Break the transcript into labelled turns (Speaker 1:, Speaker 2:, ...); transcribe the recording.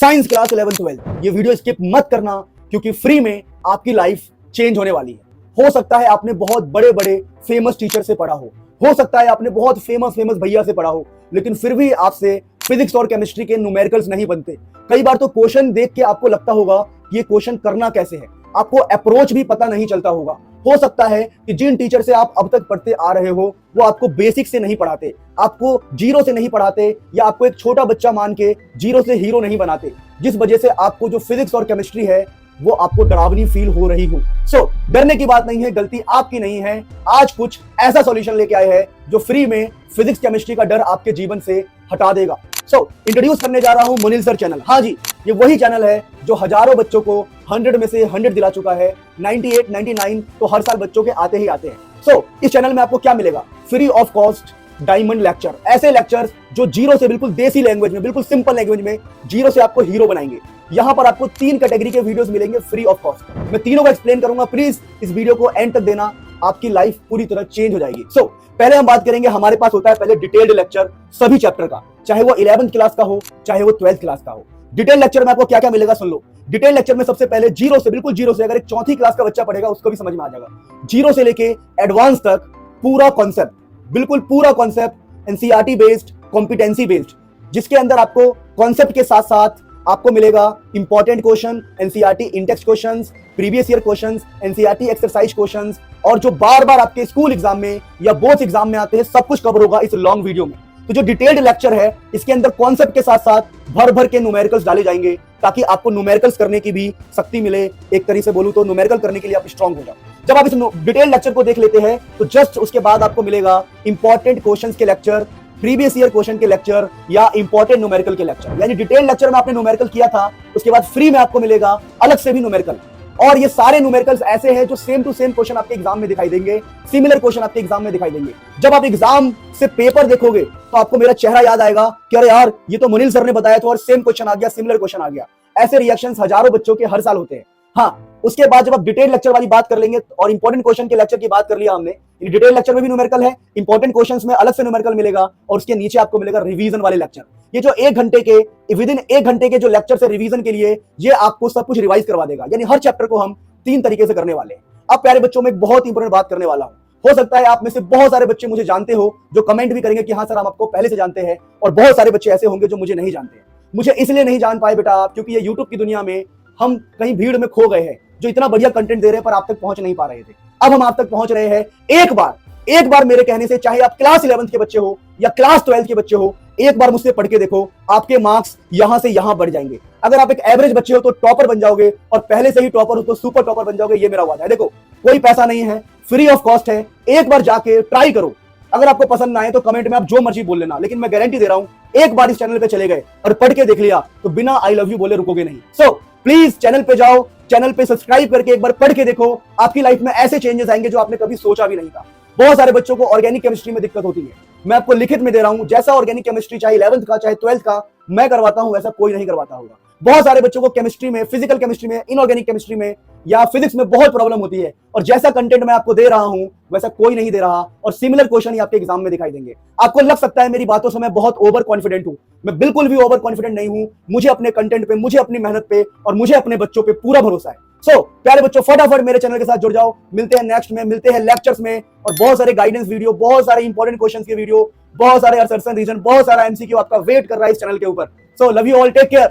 Speaker 1: Science class 11 12 ये video skip मत करना, क्योंकि फ्री में आपकी लाइफ चेंज होने वाली है। हो सकता है आपने बहुत बड़े बड़े फेमस टीचर से पढ़ा हो सकता है आपने बहुत फेमस भैया से पढ़ा हो, लेकिन फिर भी आपसे फिजिक्स और केमिस्ट्री के न्यूमेरिकल्स नहीं बनते। कई बार तो क्वेश्चन देख के आपको लगता होगा कि ये क्वेश्चन करना कैसे है, आपको अप्रोच भी पता नहीं चलता होगा। हो सकता है कि जिन टीचर से आप अब तक पढ़ते आ रहे हो वो आपको बेसिक से नहीं पढ़ाते, आपको जीरो से नहीं पढ़ाते, या आपको एक छोटा बच्चा मान के जीरो से हीरो नहीं बनाते, जिस वजह से आपको जो फिजिक्स और केमिस्ट्री है वो आपको डरावनी फील हो रही हो। सो डरने की बात नहीं है, गलती आपकी नहीं है। आज कुछ ऐसा सॉल्यूशन लेके आए हैं जो फ्री में फिजिक्स केमिस्ट्री का डर आपके जीवन से हटा देगा। इंट्रोड्यूस करने जा रहा हूं मोनिल सर चैनल। हाँ जी, ये वही चैनल है जो हजारों बच्चों को 100 में से 100 दिला चुका है। 98 99 तो हर साल बच्चों के आते ही आते हैं। इस चैनल में आपको क्या मिलेगा? Free of cost diamond lecture, ऐसे लेक्चर्स जो जीरो से बिल्कुल देसी लैंग्वेज में, बिल्कुल सिंपल लैंग्वेज में जीरो से आपको हीरो बनाएंगे। यहाँ पर आपको 3 कैटेगरी के वीडियोस मिलेंगे फ्री ऑफ कॉस्ट। मैं तीनों को एक्सप्लेन करूंगा, प्लीज इस वीडियो को एंड तक देना, आपकी लाइफ पूरी तरह चेंज हो जाएगी। पहले हम बात करेंगे, हमारे पास होता है पहले डिटेल्ड लेक्चर सभी चैप्टर का, चाहे वो 11th क्लास का हो चाहे वो 12th क्लास का हो। डिटेल लेक्चर में आपको क्या क्या मिलेगा सुन लो। डिटेल लेक्चर में सबसे पहले जीरो से, बिल्कुल जीरो से, अगर एक 4th क्लास का बच्चा पढ़ेगा उसको भी समझ में आ जाएगा। जीरो से लेके एडवांस तक पूरा कॉन्सेप्ट, बिल्कुल पूरा concept NCERT based, competency based, जिसके अंदर आपको कॉन्सेप्ट के साथ साथ आपको मिलेगा important question, NCERT index questions, previous year questions, NCERT exercise questions, और जो बार बार आपके स्कूल एग्जाम में या बोर्ड एग्जाम में आते हैं, सब कुछ कवर होगा इस लॉन्ग वीडियो में। तो जो डिटेल्ड लेक्चर है इसके अंदर कॉन्सेप्ट के साथ साथ भर भर के न्यूमेरिकल्स डाले जाएंगे, ताकि आपको न्यूमेरिकल्स करने की भी शक्ति मिले। एक तरीके से बोलूं तो न्यूमेरिकल करने के लिए आप स्ट्रांग हो जाओ। जब आप इस डिटेल लेक्चर को देख लेते हैं तो जस्ट उसके बाद आपको मिलेगा इंपॉर्टेंट क्वेश्चंस के लेक्चर, प्रीवियस ईयर क्वेश्चन के लेक्चर, या इंपॉर्टेंट न्यूमेरिकल के लेक्चर। यानी डिटेल लेक्चर में आपने न्यूमेरिकल किया था, उसके बाद फ्री में आपको मिलेगा अलग से भी न्यूमेरिकल। और ये सारे न्यूमेरिकल्स ऐसे हैं जो सेम टू सेम क्वेश्चन आपके एग्जाम में दिखाई देंगे, सिमिलर क्वेश्चन आपके एग्जाम में दिखाई देंगे। जब आप एग्जाम से पेपर देखोगे तो आपको मेरा चेहरा याद आएगा कि अरे यार, ये तो मोनिल सर ने बताया था और सेम क्वेश्चन आ गया, सिमिलर क्वेश्चन आ गया। ऐसे रिएक्शंस हजारों बच्चों के हर साल होते हैं। हाँ, उसके बाद जब आप डिटेल लेक्चर वाली बात कर लेंगे और इंपॉर्टेंट क्वेश्चन के लेक्चर की बात कर लिया हमने, डिटेल लेक्चर में भी न्यूमेरिकल है, इंपॉर्टेंट क्वेश्चंस में अलग से न्यूमेरिकल मिलेगा, और उसके नीचे आपको मिलेगा रिवीजन वाले लेक्चर। ये जो 1 घंटे के, विदिन 1 घंटे के जो लेक्चर है रिवीजन के लिए, ये आपको सब कुछ रिवाइज करवा देगा। यानी हर चैप्टर को हम 3 तरीके से करने वाले हैं। अब प्यारे बच्चों में एक बहुत इंपॉर्टेंट बात करने वाला हूं। हो सकता है आप में से बहुत सारे बच्चे मुझे जानते हो, जो कमेंट भी करेंगे कि हाँ सर हम आपको पहले से जानते हैं, और बहुत सारे बच्चे ऐसे होंगे जो मुझे नहीं जानते हैं। मुझे इसलिए नहीं जान पाए बेटा आप, क्योंकि ये यूट्यूब की दुनिया में हम कहीं भीड़ में खो गए हैं, जो इतना बढ़िया कंटेंट दे रहे हैं पर आप तक पहुंच नहीं पा रहे थे। अब हम आप तक पहुंच रहे हैं। एक बार मेरे कहने से, चाहे आप क्लास 11th के बच्चे हो या क्लास 12th के बच्चे हो, एक बार मुझसे पढ़ के देखो, आपके मार्क्स यहां से यहां बढ़ जाएंगे। अगर आप एक एवरेज बच्चे हो तो टॉपर बन जाओगे, और पहले से ही टॉपर हो तो सुपर टॉपर बन जाओगे। ये मेरा वादा है। देखो, कोई पैसा नहीं है, फ्री ऑफ कॉस्ट है। एक बार जाके ट्राई करो। अगर आपको पसंद ना आए तो कमेंट में आप जो मर्जी बोल लेना, लेकिन मैं गारंटी दे रहा हूं, एक बार इस चैनल पे चले गए और पढ़ के देख लिया तो बिना आई लव यू बोले रुकोगे नहीं। प्लीज चैनल पे जाओ, चैनल पे सब्सक्राइब करके एक बार पढ़ के देखो। आपकी लाइफ में ऐसे चेंजेस आएंगे जो आपने कभी सोचा भी नहीं था। बहुत सारे बच्चों को ऑर्गेनिक केमिस्ट्री में दिक्कत होती है, मैं आपको लिखित में दे रहा हूं, जैसा ऑर्गेनिक केमिस्ट्री चाहे 11th का चाहे 12th का मैं करवाता हूं, वैसा कोई नहीं करवाता होगा। बहुत सारे बच्चों को केमिस्ट्री में, फिजिकल केमिस्ट्री में, इनऑर्गेनिक केमिस्ट्री में या फिजिक्स में बहुत प्रॉब्लम होती है, और जैसा कंटेंट मैं आपको दे रहा हूं वैसा कोई नहीं दे रहा, और सिमिलर क्वेश्चन ही आपके एग्जाम में दिखाई देंगे। आपको लग सकता है मेरी बातों से मैं बहुत ओवर कॉन्फिडेंट हूं, मैं बिल्कुल भी ओवर कॉन्फिडेंट नहीं हूं। मुझे अपने कंटेंट पे, मुझे अपनी मेहनत पे और मुझे अपने बच्चों पे पूरा भरोसा है। प्यारे बच्चों, फटाफट मेरे चैनल के साथ जुड़ जाओ। मिलते हैं नेक्स्ट में, मिलते हैं लेक्चर्स में, और बहुत सारे गाइडेंस वीडियो, बहुत सारे इंपॉर्टेंट क्वेश्चंस के वीडियो, बहुत सारे असर्शन रीजन, बहुत सारा एमसीक्यू आपका वेट कर रहा है इस चैनल के ऊपर। Love you all, take care.